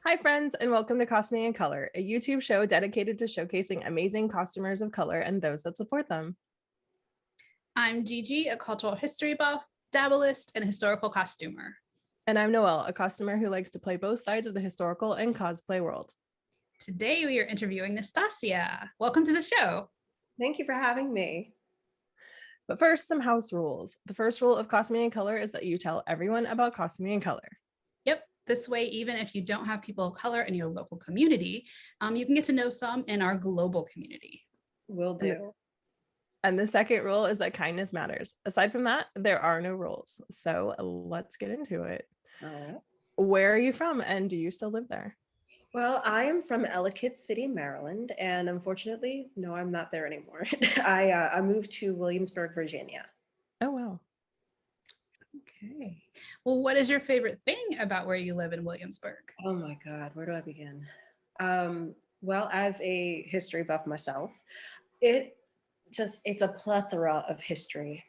Hi, friends, and welcome to Costuming in Color, a YouTube show dedicated to showcasing amazing costumers of color and those that support them. I'm Gigi, a cultural history buff, dabbleist, and historical costumer. And I'm Noelle, a costumer who likes to play both sides of the historical and cosplay world. Today we are interviewing Nastassia. Welcome to the show. Thank you for having me. But first, some house rules. The first rule of Costuming in Color is that you tell everyone about Costuming in Color. Yep, this way, even if you don't have people of color in your local community, you can get to know some in our global community. Will do. And the second rule is that kindness matters. Aside from that, there are no rules. So let's get into it. All right. Where are you from, and do you still live there? Well, I am from Ellicott City, Maryland, and unfortunately, no, I'm not there anymore. I moved to Williamsburg, Virginia. Oh, wow. Okay. Well, what is your favorite thing about where you live in Williamsburg? Oh my God, where do I begin? Well, as a history buff myself, it's a plethora of history.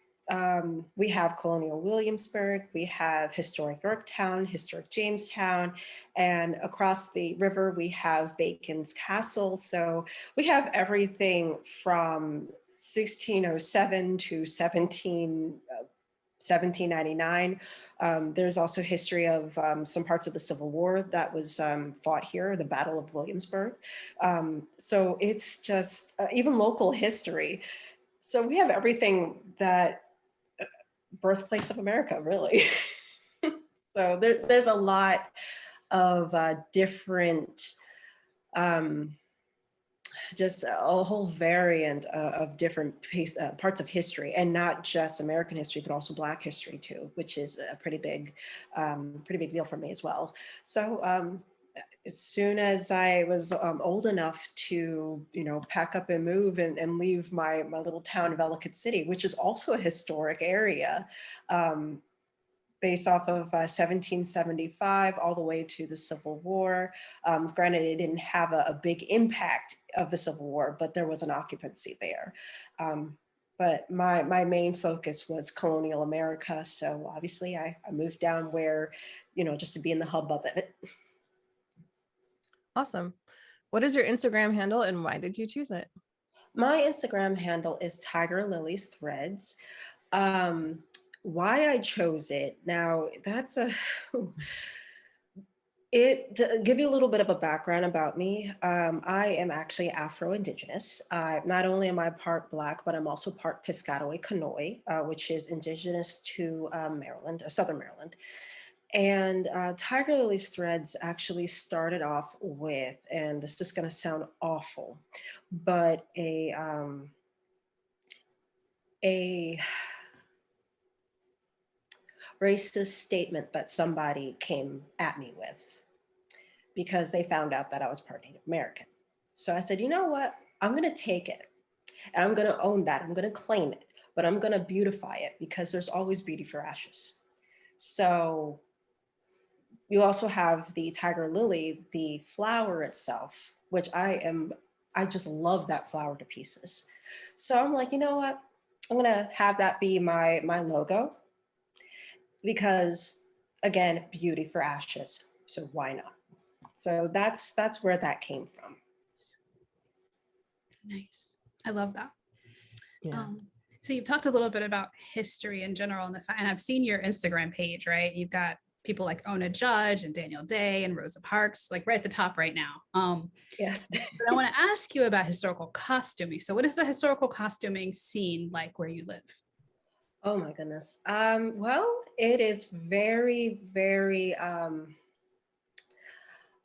We have Colonial Williamsburg, we have historic Yorktown, historic Jamestown, and across the river we have Bacon's Castle. So we have everything from 1607 to 1799. There's also history of some parts of the Civil War that was fought here, the Battle of Williamsburg. So it's just even local history. So we have everything that birthplace of America, really. So there's a lot of different, just a whole variant of different parts of history, and not just American history, but also Black history too, which is a pretty big deal for me as well. So as soon as I was old enough to, pack up and move and leave my little town of Ellicott City, which is also a historic area, based off of 1775 all the way to the Civil War. Granted, it didn't have a big impact of the Civil War, but there was an occupancy there. But my main focus was colonial America. So obviously I moved down where, just to be in the hub of it. Awesome. What is your Instagram handle and why did you choose it? My Instagram handle is Tiger Lily's Threads. Why I chose it, now that's to give you a little bit of a background about me. I am actually Afro-Indigenous. Not only am I part Black, but I'm also part Piscataway Conoy, which is indigenous to Maryland, Southern Maryland. And Tiger Lily's Threads actually started off with, and this is going to sound awful, but a racist statement that somebody came at me with because they found out that I was part Native American. So I said, you know what? I'm going to take it and I'm going to own that. I'm going to claim it, but I'm going to beautify it because there's always beauty for ashes. So you also have the tiger lily, the flower itself, which I just love that flower to pieces. So I'm like, you know what? I'm going to have that be my logo because, again, beauty for ashes. So why not? So that's where that came from. Nice. I love that. Yeah. So you've talked a little bit about history in general, and I've seen your Instagram page, right? You've got people like Ona Judge and Daniel Day and Rosa Parks, like right at the top right now. Yes. But I want to ask you about historical costuming. So what is the historical costuming scene like where you live? Oh my goodness. Well, it is very, very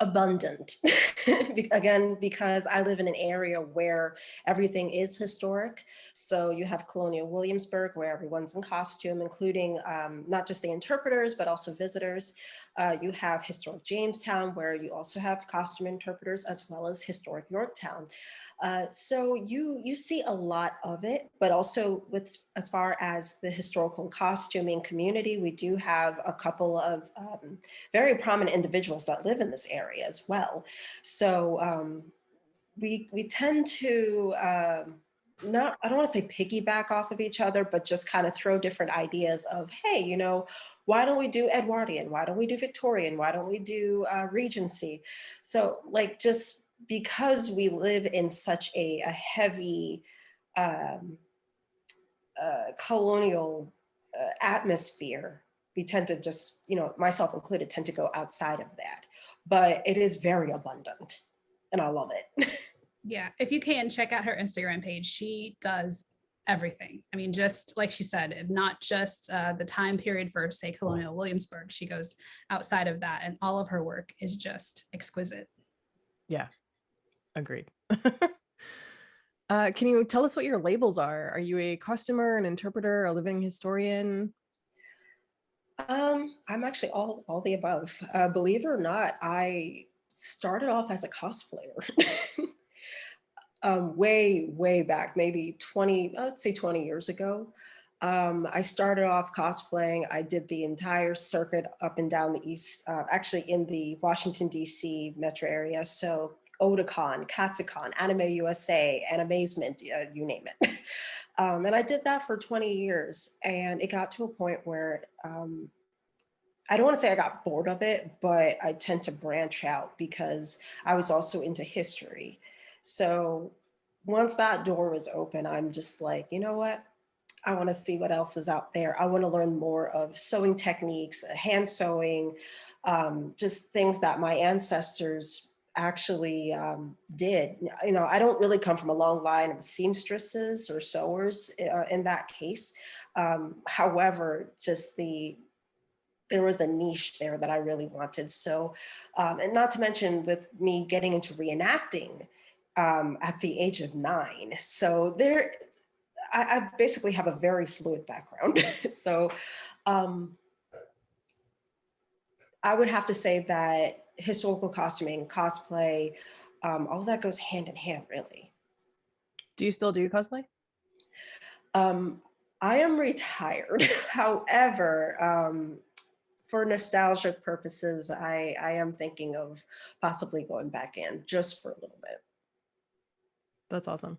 abundant. Again, because I live in an area where everything is historic. So you have Colonial Williamsburg, where everyone's in costume, including not just the interpreters, but also visitors. You have historic Jamestown, where you also have costume interpreters, as well as historic Yorktown. So you see a lot of it, but also as far as the historical costuming community, we do have a couple of very prominent individuals that live in this area as well. So we tend to I don't want to say piggyback off of each other, but just kind of throw different ideas of, hey, Why don't we do Edwardian? Why don't we do Victorian? Why don't we do Regency? So like, just because we live in such a heavy um, colonial atmosphere, we tend to just, myself included, tend to go outside of that. But it is very abundant and I love it. Yeah, if you can check out her Instagram page, she does everything. I mean, just like she said, not just the time period for, say, Colonial Williamsburg. She goes outside of that, and all of her work is just exquisite. Yeah, agreed. Can you tell us what your labels are? Are you a costumer, an interpreter, a living historian? I'm actually all the above. Believe it or not, I started off as a cosplayer. Way back, maybe 20, let's say 20 years ago. I started off cosplaying. I did the entire circuit up and down the East, actually in the Washington, D.C. metro area. So Otakon, Katsucon, Anime USA, Animazement, you name it. And I did that for 20 years. And it got to a point where I don't want to say I got bored of it, but I tend to branch out because I was also into history. So once that door was open, I'm just like, you know what? I want to see what else is out there. I want to learn more of sewing techniques, hand sewing, just things that my ancestors actually did. I don't really come from a long line of seamstresses or sewers in that case. However, just there was a niche there that I really wanted. So, and not to mention with me getting into reenacting at the age of 9. So I basically have a very fluid background. So I would have to say that historical costuming, cosplay, all that goes hand in hand, really. Do you still do cosplay? I am retired. However, for nostalgic purposes, I am thinking of possibly going back in just for a little bit. That's awesome.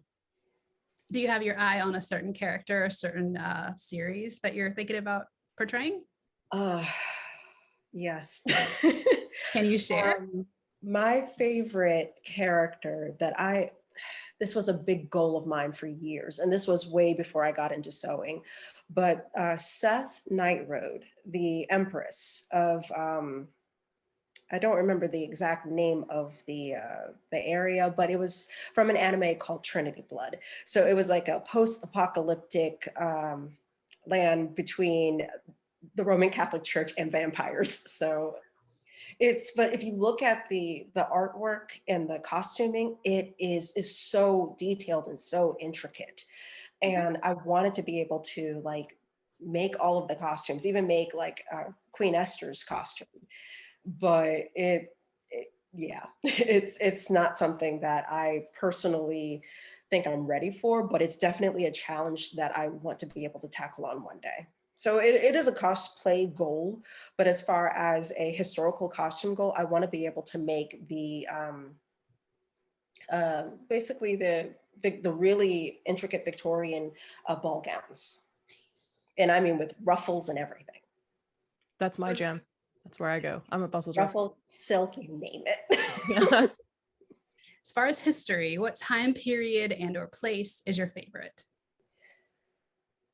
Do you have your eye on a certain character, a certain series that you're thinking about portraying? Yes. Can you share? My favorite character this was a big goal of mine for years, and this was way before I got into sewing, but Seth Nightroad, the Empress of, I don't remember the exact name of the area, but it was from an anime called Trinity Blood. So it was like a post-apocalyptic land between the Roman Catholic Church and vampires. So but if you look at the artwork and the costuming, it is so detailed and so intricate. And I wanted to be able to like make all of the costumes, even make like Queen Esther's costume. But yeah, it's not something that I personally think I'm ready for, but it's definitely a challenge that I want to be able to tackle on one day. So it is a cosplay goal, but as far as a historical costume goal, I want to be able to make the basically the really intricate Victorian ball gowns. And I mean with ruffles and everything. That's my jam. That's where I go. I'm a bustle dress. Ruffle, silk, you name it. As far as history, what time period and or place is your favorite?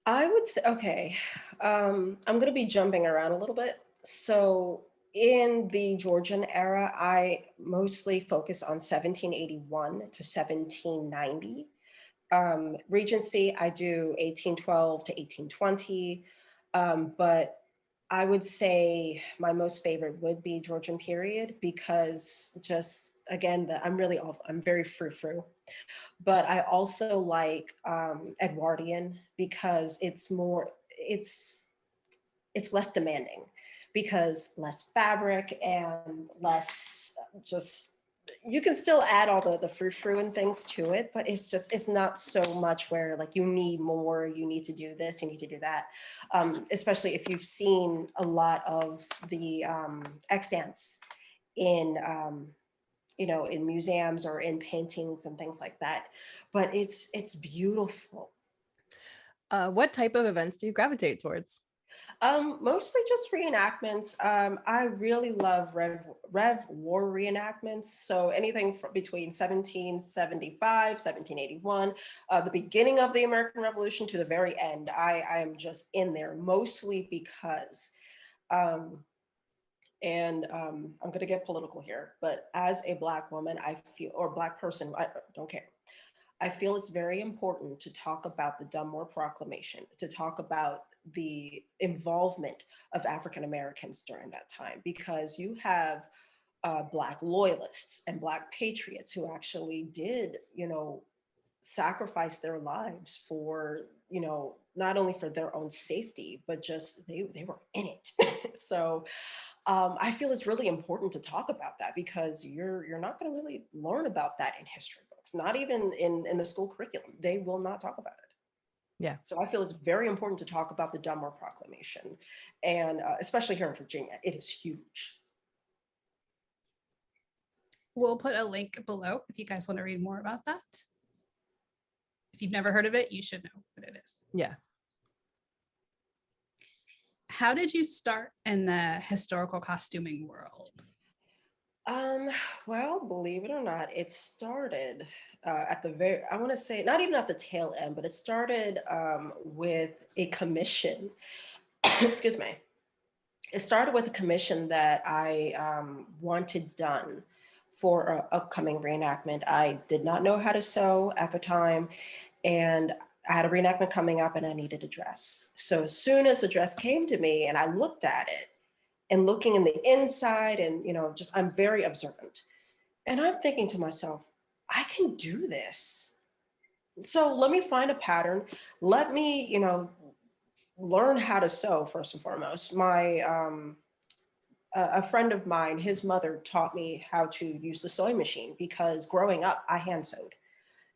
I would say, okay, I'm going to be jumping around a little bit. So in the Georgian era, I mostly focus on 1781 to 1790. Regency, I do 1812 to 1820. But I would say my most favorite would be Georgian period because just, again, I'm very frou-frou. But I also like Edwardian because it's less demanding because less fabric and less just, you can still add all the frou-frou and things to it, but it's not so much where like you need more, you need to do this, you need to do that. Especially if you've seen a lot of the extants in in museums or in paintings and things like that. But it's beautiful. What type of events do you gravitate towards? Mostly just reenactments. I really love Rev War reenactments. So anything between 1775, 1781, the beginning of the American Revolution to the very end. I am just in there mostly because, um, I'm going to get political here, but as a Black woman, I feel, or Black person, I don't care. I feel it's very important to talk about the Dunmore Proclamation, to talk about the involvement of African Americans during that time, because you have Black loyalists and Black patriots who actually did, sacrifice their lives for, not only for their own safety, but just they were in it. So I feel it's really important to talk about that because you're not going to really learn about that in history books, not even in the school curriculum. They will not talk about it. Yeah. So I feel it's very important to talk about the Dunmore Proclamation, and especially here in Virginia, it is huge. We'll put a link below if you guys want to read more about that. If you've never heard of it, you should know what it is. Yeah. How did you start in the historical costuming world? Well, believe it or not, it started at the very, I want to say, not even at the tail end, but it started with a commission. Excuse me. It started with a commission that I wanted done for an upcoming reenactment. I did not know how to sew at the time, and I had a reenactment coming up and I needed a dress. So as soon as the dress came to me and I looked at it, and looking in the inside and, just I'm very observant. And I'm thinking to myself, I can do this. So let me find a pattern. Let me, learn how to sew first and foremost. A friend of mine, his mother taught me how to use the sewing machine because growing up, I hand sewed.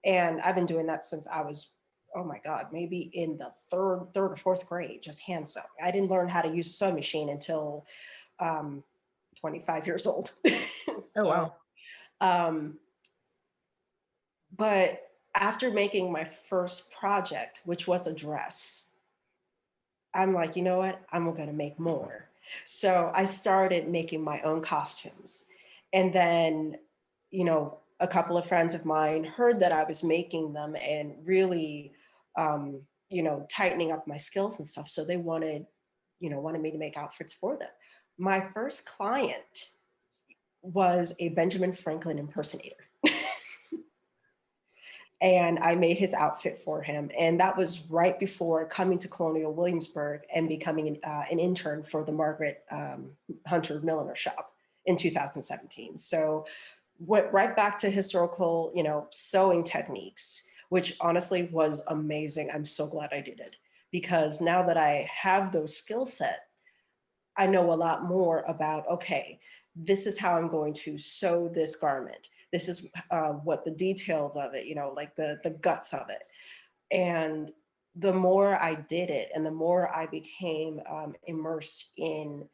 And I've been doing that since I was, oh my God, maybe in the third or fourth grade, just hand sewing. I didn't learn how to use a sewing machine until 25 years old. Oh, wow. But after making my first project, which was a dress, I'm like, you know what? I'm going to make more. So I started making my own costumes. And then, a couple of friends of mine heard that I was making them and really, tightening up my skills and stuff. So they wanted me to make outfits for them. My first client was a Benjamin Franklin impersonator. And I made his outfit for him. And that was right before coming to Colonial Williamsburg and becoming an intern for the Margaret Hunter Milliner shop in 2017. So went right back to historical, sewing techniques, which honestly was amazing. I'm so glad I did it because now that I have those skill set, I know a lot more about, okay, this is how I'm going to sew this garment. This is what the details of it, like the guts of it. And the more I did it and the more I became immersed in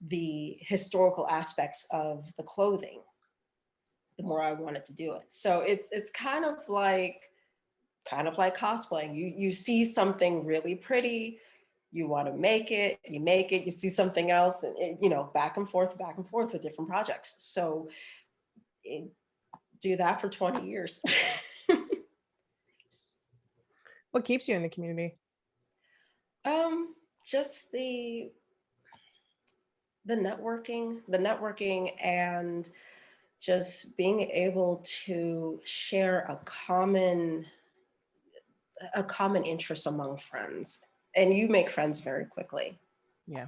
the historical aspects of the clothing, the more I wanted to do it. So it's kind of like cosplaying. You see something really pretty, you want to make it, you see something else, and back and forth with different projects. So do that for 20 years. What keeps you in the community? Just the networking and just being able to share a common interest among friends, and you make friends very quickly. Yeah.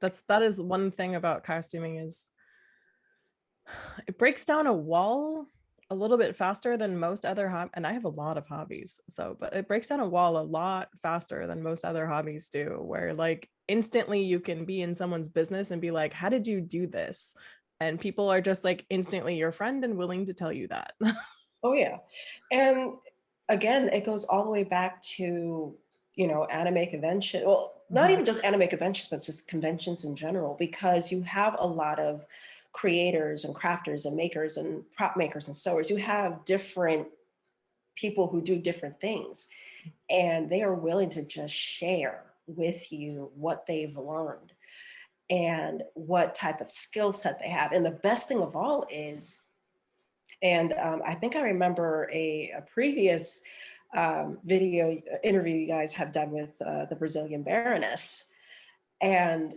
That is one thing about costuming is it breaks down a wall a little bit faster than most other and I have a lot of hobbies, but it breaks down a wall a lot faster than most other hobbies do, where like instantly you can be in someone's business and be like, how did you do this? And people are just like instantly your friend and willing to tell you that. Oh yeah. And again, it goes all the way back to, anime convention. Well, not even just anime conventions, but just conventions in general, because you have a lot of creators and crafters and makers and prop makers and sewers. You have different people who do different things, and they are willing to just share with you what they've learned and what type of skill set they have. And the best thing of all is, and I think I remember a previous video interview you guys have done with the Brazilian Baroness, and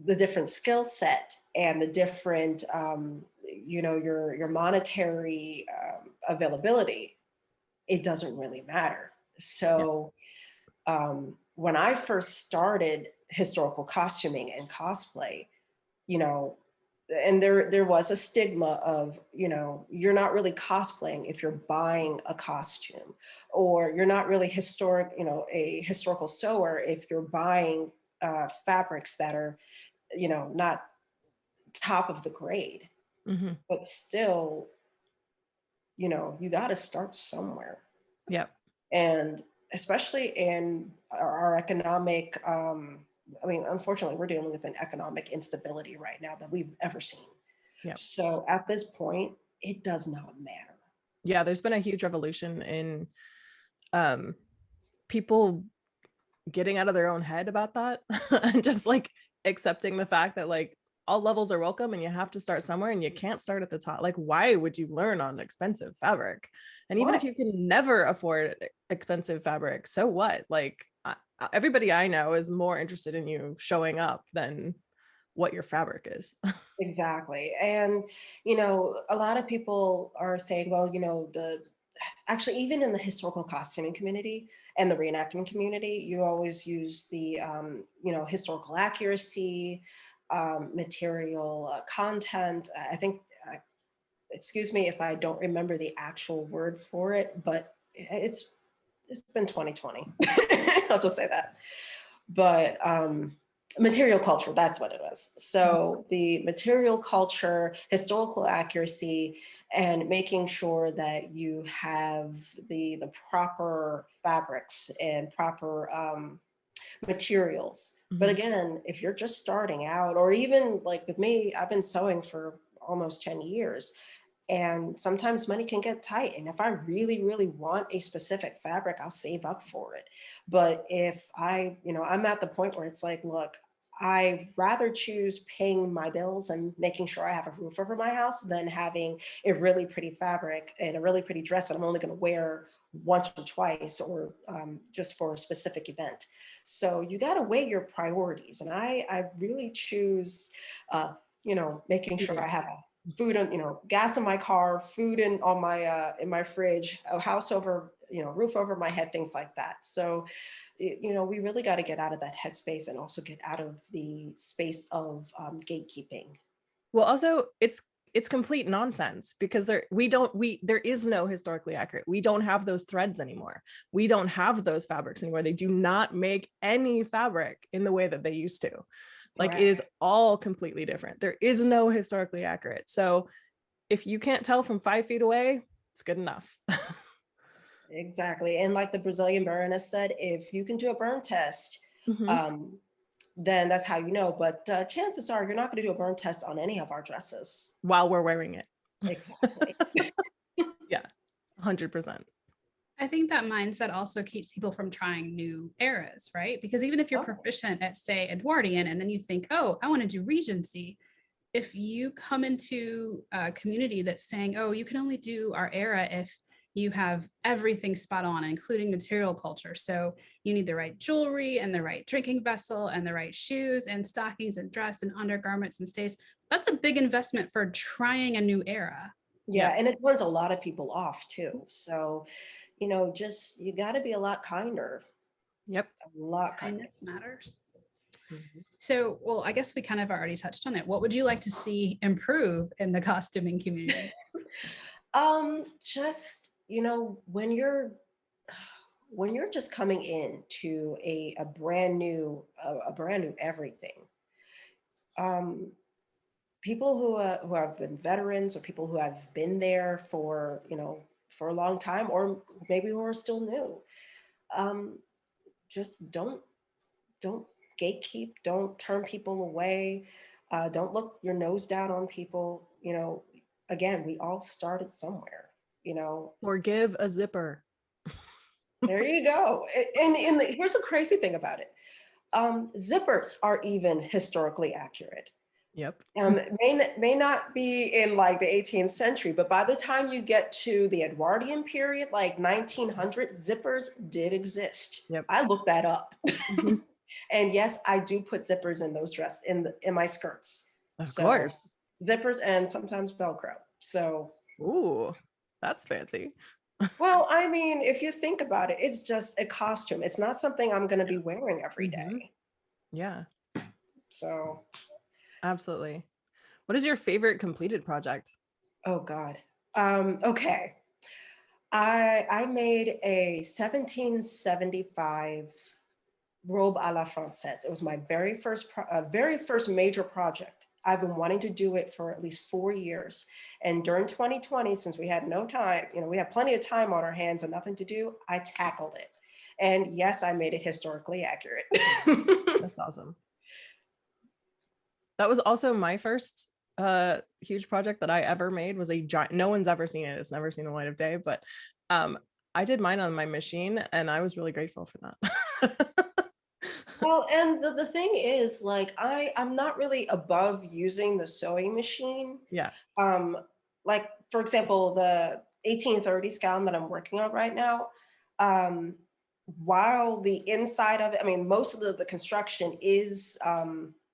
the different skill set and the different, your monetary availability, it doesn't really matter. So when I first started historical costuming and cosplay, you know, and there was a stigma of, you're not really cosplaying if you're buying a costume, or you're not really a historical sewer if you're buying fabrics that are, not top of the grade. Mm-hmm. But still, you got to start somewhere. Yep. And especially in our economic, unfortunately, we're dealing with an economic instability right now that we've ever seen. Yep. So at this point, it does not matter. Yeah, there's been a huge revolution in people getting out of their own head about that and just like accepting the fact that like all levels are welcome and you have to start somewhere and you can't start at the top. Like, why would you learn on expensive fabric? And even if you can never afford expensive fabric, so what? Like, everybody I know is more interested in you showing up than what your fabric is. Exactly. And, a lot of people are saying, well, actually, even in the historical costuming community and the reenactment community, you always use the, historical accuracy, material content. I think, excuse me if I don't remember the actual word for it, but it's been 2020. I'll just say that. But material culture, that's what it was. So the material culture, historical accuracy, and making sure that you have the proper fabrics and proper materials. But again, if you're just starting out, or even like with me, I've been sewing for almost 10 years. And sometimes money can get tight. And if I really, really want a specific fabric, I'll save up for it. But if I'm at the point where it's like, look, I rather choose paying my bills and making sure I have a roof over my house than having a really pretty fabric and a really pretty dress that I'm only going to wear once or twice, or just for a specific event. So you got to weigh your priorities. And I really choose, making sure I have food and gas in my car, food in my fridge, a house over, roof over my head, things like that. So we really got to get out of that headspace and also get out of the space of gatekeeping. Well, also it's complete nonsense, because there is no historically accurate. We don't have those threads anymore. We don't have those fabrics anymore. They do not make any fabric in the way that they used to. Like, it is all completely different. There is no historically accurate. So if you can't tell from 5 feet away, it's good enough. Exactly. And like the Brazilian Baroness said, if you can do a burn test, then that's how you know. But chances are you're not going to do a burn test on any of our dresses while we're wearing it. Exactly. Yeah, 100%. I think that mindset also keeps people from trying new eras, right? Because even if you're proficient at, say, Edwardian, and then you think, oh, I want to do Regency, if you come into a community that's saying, oh, you can only do our era if you have everything spot on, including material culture. So you need the right jewelry and the right drinking vessel and the right shoes and stockings and dress and undergarments and stays. That's a big investment for trying a new era. Yeah, and it turns a lot of people off too. So, just, you got to be a lot kinder. Yep. A lot kinder. Kindness matters. So, well, I guess we kind of already touched on it. What would you like to see improve in the costuming community? Just, when you're just coming into a brand new everything, people who have been veterans, or people who have been there for a long time, or maybe who are still new, just don't gatekeep, don't turn people away, don't look your nose down on people. Again, we all started somewhere. Forgive a zipper. There you go. And here's the crazy thing about it. Zippers are even historically accurate. Yep. May not be in like the 18th century, but by the time you get to the Edwardian period, like 1900, zippers did exist. Yep. I looked that up. Mm-hmm. And yes, I do put zippers in those dresses in my skirts. Of course. Zippers and sometimes Velcro. So, ooh, that's fancy. well, I mean, if you think about it, it's just a costume. It's not something I'm going to be wearing every day. Yeah. So, absolutely. What is your favorite completed project? Oh God. Okay. I made a 1775 robe à la française. It was my very first major project. I've been wanting to do it for at least 4 years. And during 2020, since we had no time, we had plenty of time on our hands and nothing to do, I tackled it. And yes, I made it historically accurate. That's awesome. That was also my first huge project that I ever made. Was a giant, no one's ever seen it. It's never seen the light of day, but I did mine on my machine and I was really grateful for that. Well, and the thing is, like, I'm not really above using the sewing machine. Yeah. Like, for example, the 1830s gown that I'm working on right now, while the inside of it, I mean, most of the construction is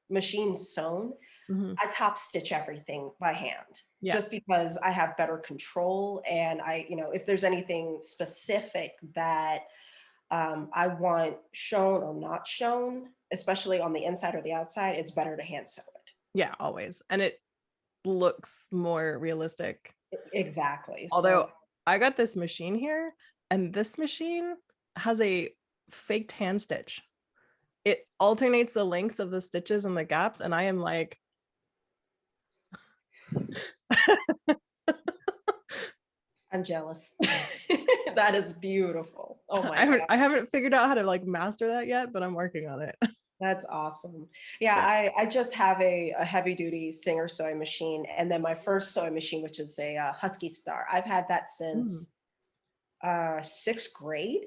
machine sewn, I top stitch everything by hand. Yeah. Just because I have better control. And if there's anything specific that I want shown or not shown, especially on the inside or the outside, it's better to hand sew it. Yeah, always. And it looks more realistic. Exactly. Although I got this machine here, and this machine has a faked hand stitch. It alternates the lengths of the stitches and the gaps, and I am like, I'm jealous. That is beautiful. Oh my God. I haven't figured out how to like master that yet, but I'm working on it. That's awesome. Yeah, I just have a heavy duty Singer sewing machine. And then my first sewing machine, which is a Husky Star. I've had that since 6th grade.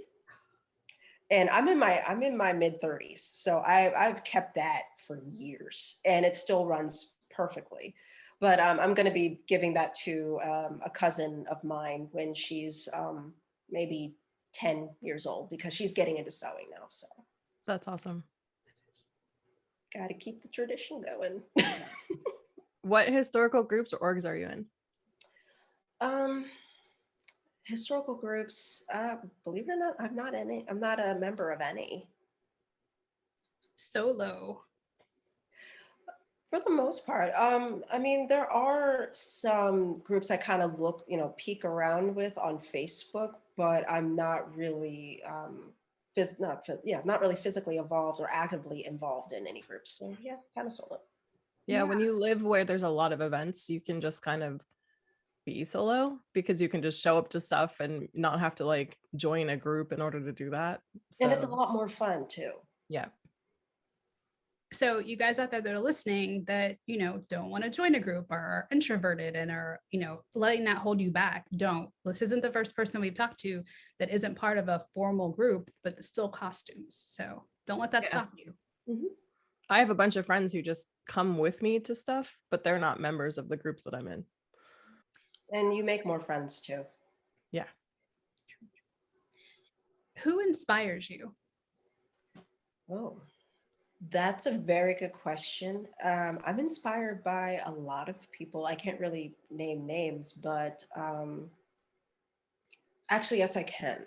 And I'm in my mid 30s. So I've kept that for years and it still runs perfectly. But I'm going to be giving that to a cousin of mine when she's maybe 10 years old, because she's getting into sewing now. So that's awesome. Got to keep the tradition going. What historical groups or orgs are you in? Historical groups, believe it or not, I'm not a member of any. Solo. For the most part. I mean, there are some groups I kind of peek around with on Facebook, but I'm not really not really physically involved or actively involved in any groups. So yeah, kind of solo. Yeah, when you live where there's a lot of events, you can just kind of be solo because you can just show up to stuff and not have to like join a group in order to do that. So, and it's a lot more fun too. Yeah. So you guys out there that are listening that, don't want to join a group or are introverted and are, letting that hold you back, don't. This isn't the first person we've talked to that isn't part of a formal group, but still costumes. So don't let that stop you. Mm-hmm. I have a bunch of friends who just come with me to stuff, but they're not members of the groups that I'm in. And you make more friends too. Yeah. Who inspires you? Oh. That's a very good question. I'm inspired by a lot of people. I can't really name names, but actually, yes, I can.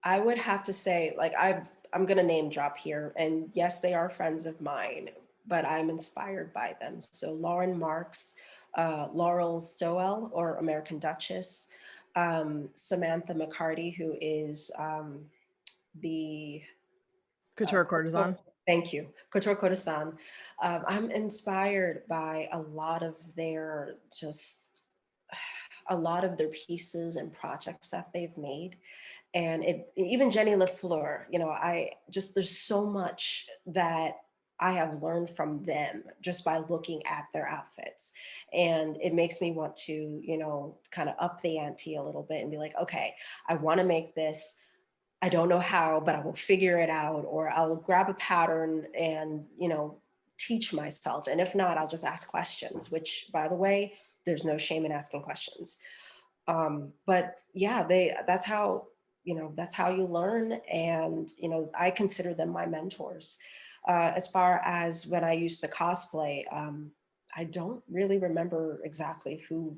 I would have to say, like, I'm going to name drop here. And yes, they are friends of mine, but I'm inspired by them. So Lauren Marks, Laurel Stowell, or American Duchess, Samantha McCartee, who is the Couture Courtesan. Thank you. Couture Courtesan. I'm inspired by a lot of their pieces and projects that they've made. And even Jenny Fleur, there's so much that I have learned from them just by looking at their outfits. And it makes me want to, kind of up the ante a little bit and be like, okay, I want to make this. I don't know how, but I will figure it out, or I'll grab a pattern and, teach myself. And if not, I'll just ask questions, which, by the way, there's no shame in asking questions. But yeah, that's how you learn. And, I consider them my mentors. As far as when I used to cosplay, I don't really remember exactly who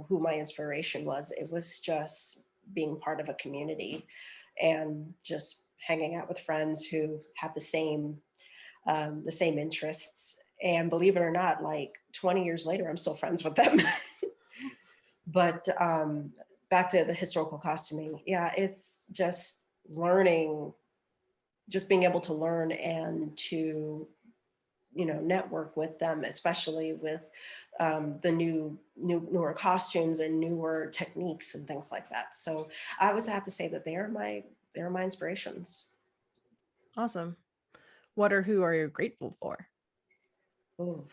my inspiration was. It was just being part of a community and just hanging out with friends who have the same interests. And believe it or not, like 20 years later, I'm still friends with them. But back to the historical costuming, yeah, it's just learning, just being able to learn and to, network with them, especially with the newer costumes and newer techniques and things like that. So I always have to say that they're my inspirations. Awesome. What or who are you grateful for? Ooh.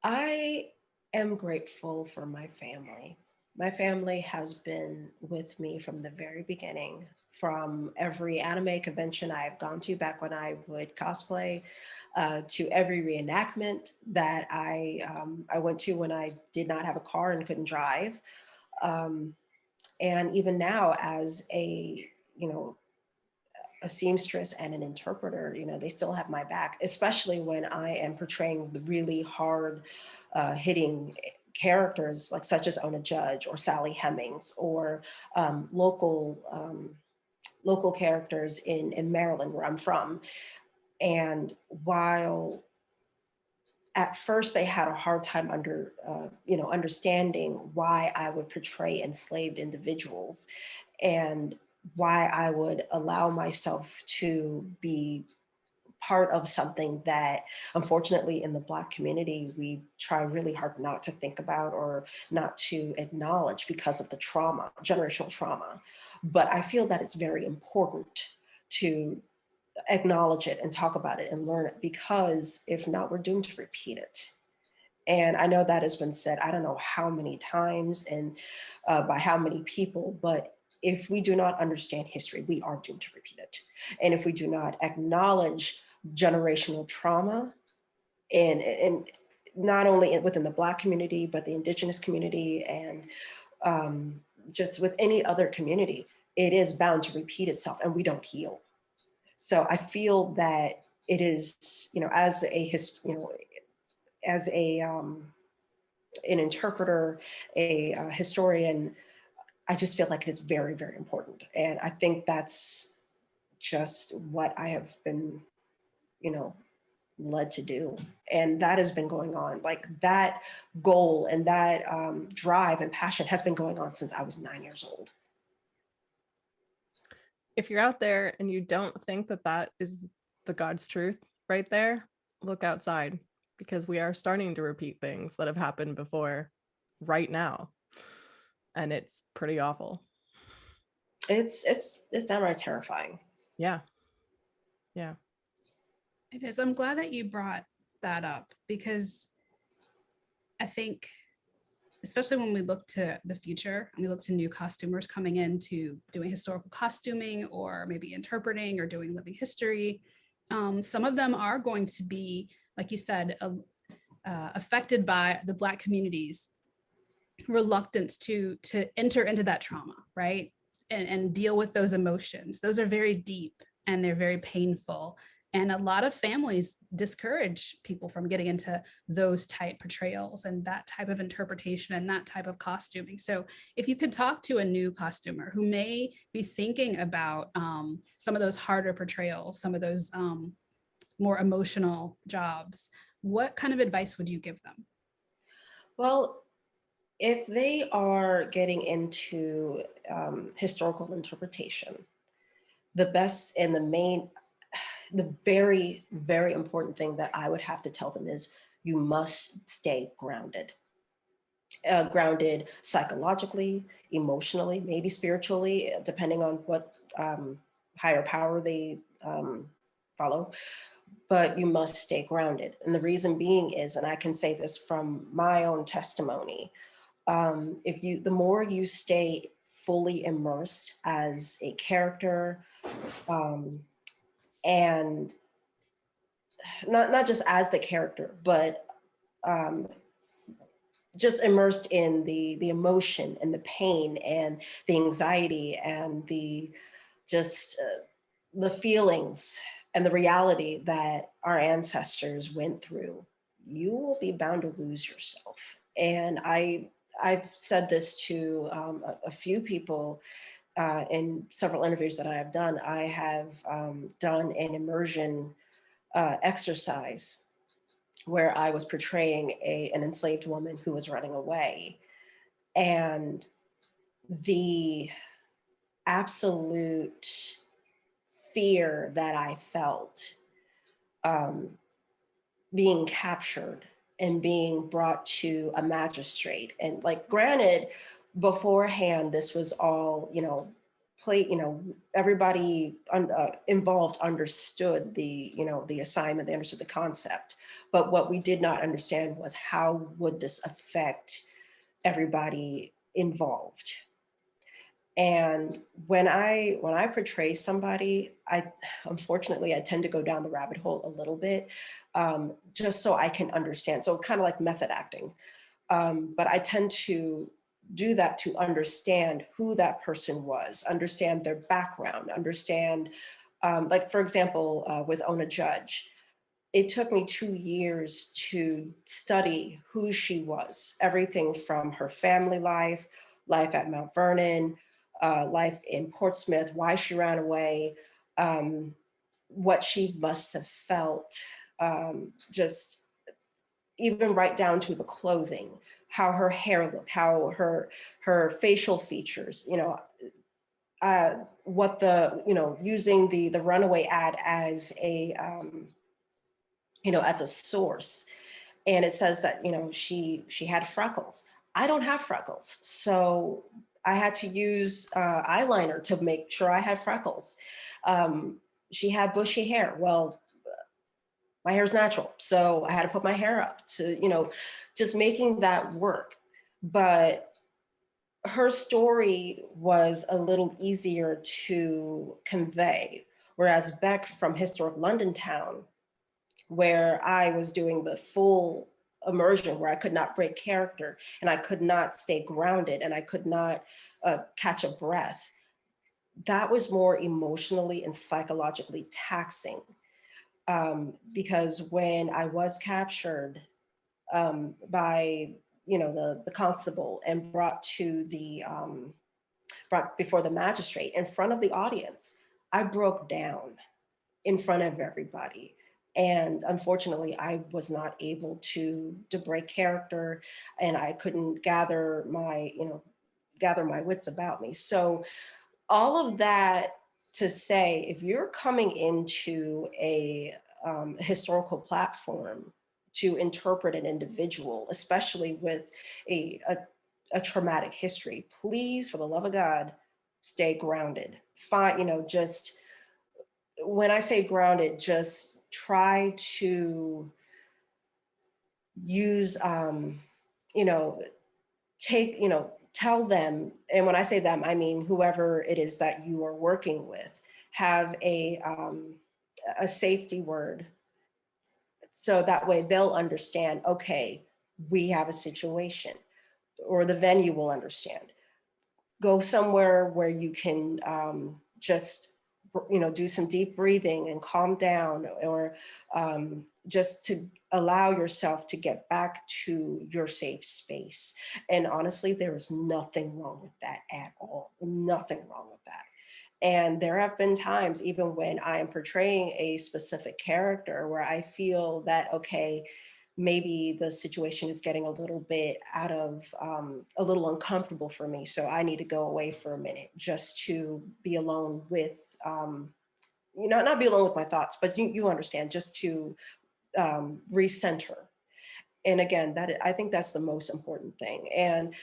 I am grateful for my family. My family has been with me from the very beginning, from every anime convention I've gone to back when I would cosplay, to every reenactment that I went to when I did not have a car and couldn't drive. Um, and even now, as you know, a seamstress and an interpreter, they still have my back, especially when I am portraying the really hard hitting characters, like such as Ona Judge or Sally Hemings, or local characters in Maryland, where I'm from. And while at first they had a hard time understanding why I would portray enslaved individuals, and why I would allow myself to be part of something that, unfortunately, in the Black community, we try really hard not to think about or not to acknowledge because of the trauma, generational trauma. But I feel that it's very important to acknowledge it and talk about it and learn it, because if not, we're doomed to repeat it. And I know that has been said, I don't know how many times and by how many people, but if we do not understand history, we are doomed to repeat it. And if we do not acknowledge generational trauma, and not only within the Black community, but the Indigenous community, and just with any other community, it is bound to repeat itself, and we don't heal. So I feel that it is, as an interpreter, a historian, I just feel like it is very, very important. And I think that's just what I have been, you know, led to do. And that has been going on. Like, that goal and that drive and passion has been going on since I was 9 years old. If you're out there and you don't think that that is the God's truth right there, look outside, because we are starting to repeat things that have happened before right now. And it's pretty awful. It's downright terrifying. Yeah. Yeah. It is. I'm glad that you brought that up, because I think, especially when we look to the future and we look to new costumers coming into doing historical costuming, or maybe interpreting or doing living history, some of them are going to be, like you said, affected by the Black community's reluctance to enter into that trauma, right? And deal with those emotions. Those are very deep and they're very painful. And a lot of families discourage people from getting into those type portrayals and that type of interpretation and that type of costuming. So if you could talk to a new costumer who may be thinking about some of those harder portrayals, some of those more emotional jobs, what kind of advice would you give them? Well, if they are getting into historical interpretation, the best and the very, very important thing that I would have to tell them is, you must stay grounded. Grounded psychologically, emotionally, maybe spiritually, depending on what higher power they follow. But you must stay grounded. And the reason being is, and I can say this from my own testimony, the more you stay fully immersed as a character, and not just as the character, but just immersed in the emotion and the pain and the anxiety and the just the feelings and the reality that our ancestors went through, you will be bound to lose yourself. And I've said this to a few people in several interviews that I have done. I have done an immersion exercise where I was portraying an enslaved woman who was running away. And the absolute fear that I felt being captured and being brought to a magistrate. And like, granted, beforehand, this was all, everybody involved understood the assignment, they understood the concept. But what we did not understand was how would this affect everybody involved. And when I portray somebody, unfortunately I tend to go down the rabbit hole a little bit, just so I can understand. So kind of like method acting, but I tend to do that to understand who that person was, understand their background, understand, like for example, with Ona Judge, it took me 2 years to study who she was, everything from her family life, life at Mount Vernon, life in Portsmouth, why she ran away, what she must have felt, just even right down to the clothing, how her hair looked, how her facial features, what using the runaway ad as a, as a source. And it says that, she had freckles. I don't have freckles. So I had to use eyeliner to make sure I had freckles. She had bushy hair. Well, my hair's natural. So I had to put my hair up to, just making that work. But her story was a little easier to convey. Whereas Beck from Historic London Town, where I was doing the full immersion, where I could not break character and I could not stay grounded and I could not catch a breath, that was more emotionally and psychologically taxing. Because when I was captured by the constable and brought before the magistrate in front of the audience, I broke down in front of everybody. And unfortunately, I was not able to break character, and I couldn't gather my wits about me. So all of that to say, if you're coming into a historical platform to interpret an individual, especially with a traumatic history, please, for the love of God, stay grounded. Just when I say grounded, just try to use, tell them, and when I say them, I mean whoever it is that you are working with, have a safety word, so that way they'll understand, okay, we have a situation, or the venue will understand. Go somewhere where you can just do some deep breathing and calm down, or just to allow yourself to get back to your safe space. And honestly, there is nothing wrong with that at all. Nothing wrong with that. And there have been times, even when I am portraying a specific character, where I feel that, okay, maybe the situation is getting a little bit out of, a little uncomfortable for me. So I need to go away for a minute just to be alone with, not be alone with my thoughts, but you understand, just to recenter. And again, I think that's the most important thing. And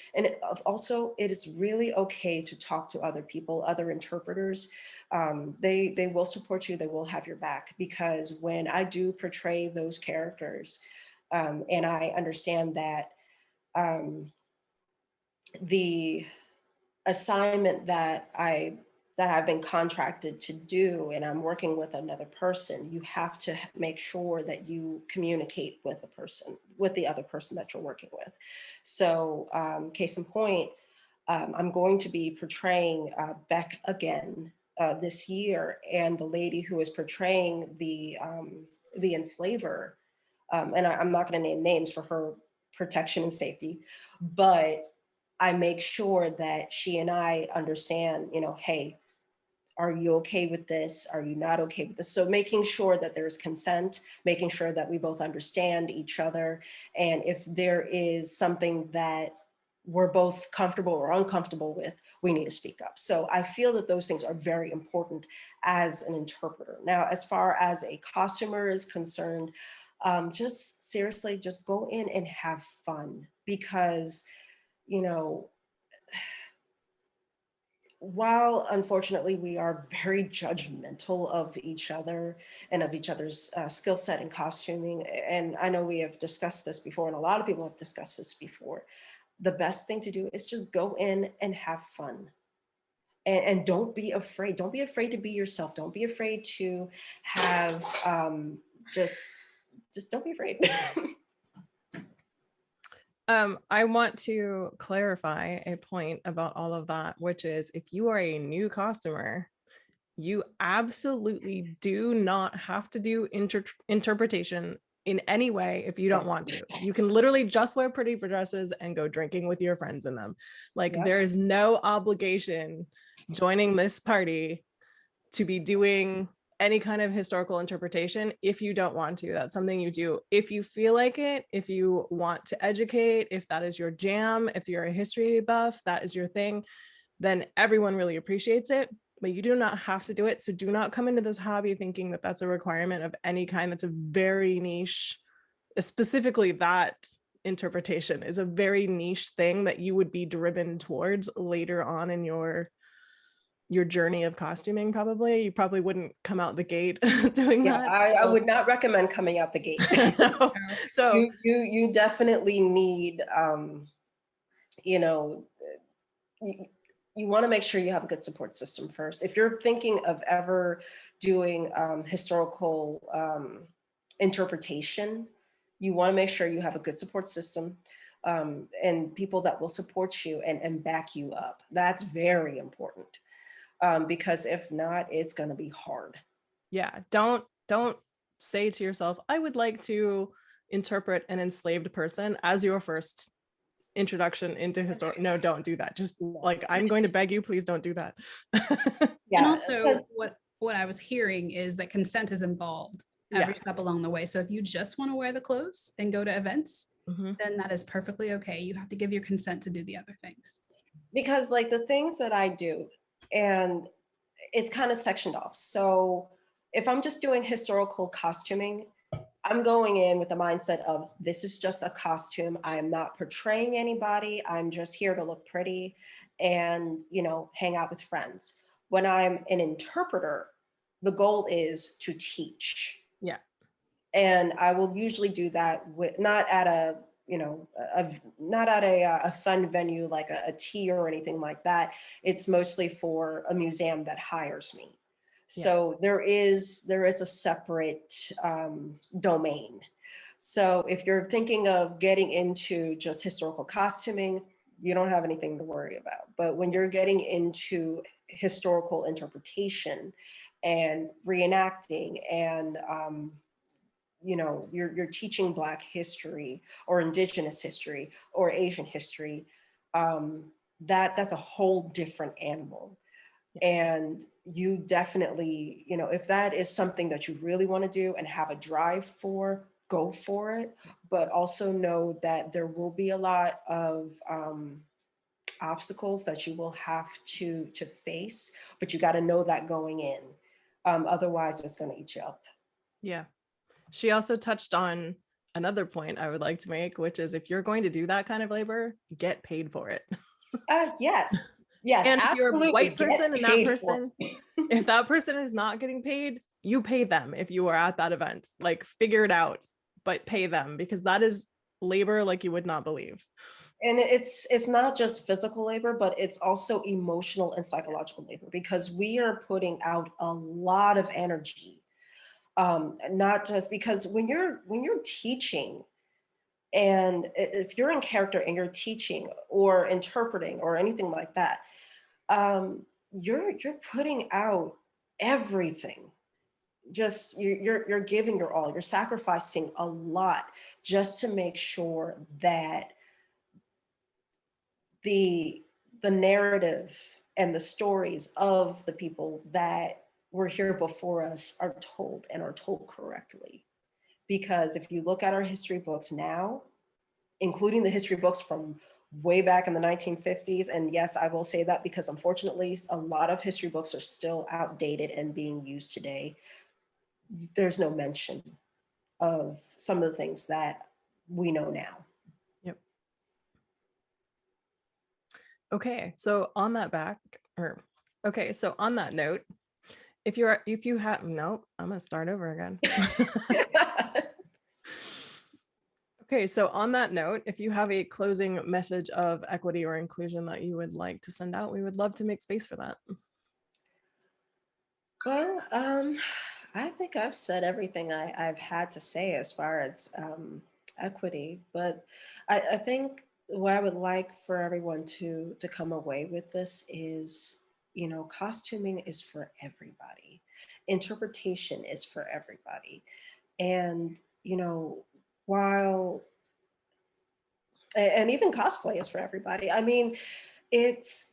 also, it is really okay to talk to other people, other interpreters. They will support you. They will have your back, because when I do portray those characters, and I understand that the assignment that I've been contracted to do, and I'm working with another person, you have to make sure that you communicate with the other person that you're working with. So case in point, I'm going to be portraying Beck again this year, and the lady who is portraying the enslaver, and I'm not going to name names for her protection and safety, but I make sure that she and I understand, hey, are you okay with this? Are you not okay with this? So making sure that there's consent, making sure that we both understand each other. And if there is something that we're both comfortable or uncomfortable with, we need to speak up. So I feel that those things are very important as an interpreter. Now, as far as a costumer is concerned, just seriously, just go in and have fun, because, while unfortunately we are very judgmental of each other and of each other's skill set in costuming, and I know we have discussed this before, and a lot of people have discussed this before, the best thing to do is just go in and have fun. And don't be afraid. Don't be afraid to be yourself. Don't be afraid to have just don't be afraid. I want to clarify a point about all of that, which is if you are a new costumer, you absolutely do not have to do interpretation in any way if you don't want to. You can literally just wear pretty dresses and go drinking with your friends in them. Like, Yep. there is no obligation joining this party to be doing any kind of historical interpretation if you don't want to. That's something you do if you feel like it, if you want to educate, if that is your jam, if you're a history buff, that is your thing, then everyone really appreciates it, but you do not have to do it. So do not come into this hobby thinking that that's a requirement of any kind. That's a very niche, specifically that interpretation is a very niche thing that you would be driven towards later on in your journey of costuming. You probably wouldn't come out the gate doing that. I would not recommend coming out the gate. No. So you definitely need you want to make sure you have a good support system first. If you're thinking of ever doing historical interpretation, you want to make sure you have a good support system and people that will support you and back you up. That's very important. Because if not, it's going to be hard. Yeah, don't say to yourself, I would like to interpret an enslaved person as your first introduction into history. No, don't do that. Just like, I'm going to beg you, please don't do that. Yeah. And also what I was hearing is that consent is involved every step along the way. So if you just want to wear the clothes and go to events, then that is perfectly okay. You have to give your consent to do the other things. Because like the things that I do, and it's kind of sectioned off. So if I'm just doing historical costuming, I'm going in with the mindset of this is just a costume. I am not portraying anybody. I'm just here to look pretty and, hang out with friends. When I'm an interpreter, the goal is to teach. Yeah. And I will usually do that with not at a fun venue like a tea or anything like that. It's mostly for a museum that hires me. So there is a separate domain. So if you're thinking of getting into just historical costuming, you don't have anything to worry about. But when you're getting into historical interpretation and reenacting and you're teaching Black history or Indigenous history or Asian history, that's a whole different animal. And you definitely, if that is something that you really want to do and have a drive for, go for it. But also know that there will be a lot of obstacles that you will have to face, but you got to know that going in. Otherwise, it's going to eat you up. Yeah. She also touched on another point I would like to make, which is if you're going to do that kind of labor, get paid for it. Yes. Yes. And if you're a white person and that person, if that person is not getting paid, you pay them if you are at that event. Like, figure it out, but pay them, because that is labor like you would not believe. And it's not just physical labor, but it's also emotional and psychological labor, because we are putting out a lot of energy. Not just because when you're teaching, and if you're in character and you're teaching or interpreting or anything like that, you're putting out everything. Just you're giving your all. You're sacrificing a lot just to make sure that the the narrative and the stories of the people that were here before us are told, and are told correctly. Because if you look at our history books now, including the history books from way back in the 1950s, and yes, I will say that because unfortunately a lot of history books are still outdated and being used today, there's no mention of some of the things that we know now. Yep. Okay, so on that note, if you have, no, I'm gonna start over again. Okay, so on that note, if you have a closing message of equity or inclusion that you would like to send out, we would love to make space for that. Well, I think I've said everything I've had to say as far as equity, but I think what I would like for everyone to come away with this is, costuming is for everybody. Interpretation is for everybody. And, while, and even cosplay is for everybody. I mean, it's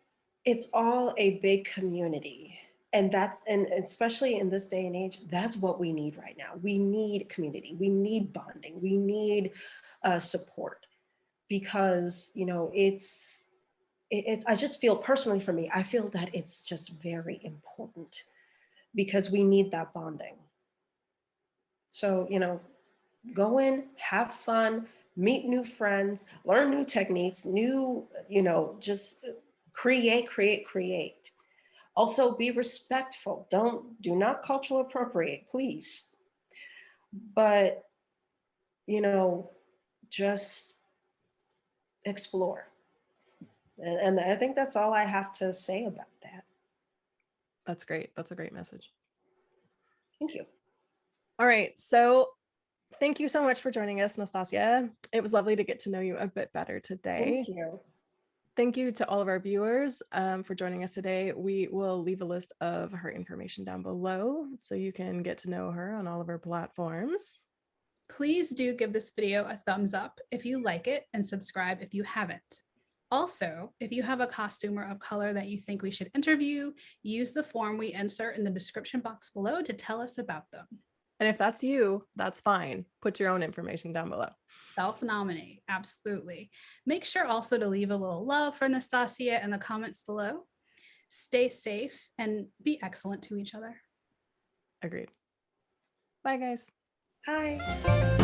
it's all a big community, and especially in this day and age, that's what we need right now. We need community, we need bonding, we need support, because it's I just feel personally, for me, I feel that it's just very important, because we need that bonding. So go in, have fun, meet new friends, learn new techniques, new, just create. Also be respectful. Do not cultural appropriate, please. But, just explore. And I think that's all I have to say about that. That's great. That's a great message. Thank you. All right, so thank you so much for joining us, Nastassia. It was lovely to get to know you a bit better today. Thank you. Thank you to all of our viewers for joining us today. We will leave a list of her information down below so you can get to know her on all of her platforms. Please do give this video a thumbs up if you like it, and subscribe if you haven't. Also, if you have a costumer of color that you think we should interview, use the form we insert in the description box below to tell us about them. And if that's you, that's fine. Put your own information down below. Self-nominate, absolutely. Make sure also to leave a little love for Nastassia in the comments below. Stay safe and be excellent to each other. Agreed. Bye, guys. Hi.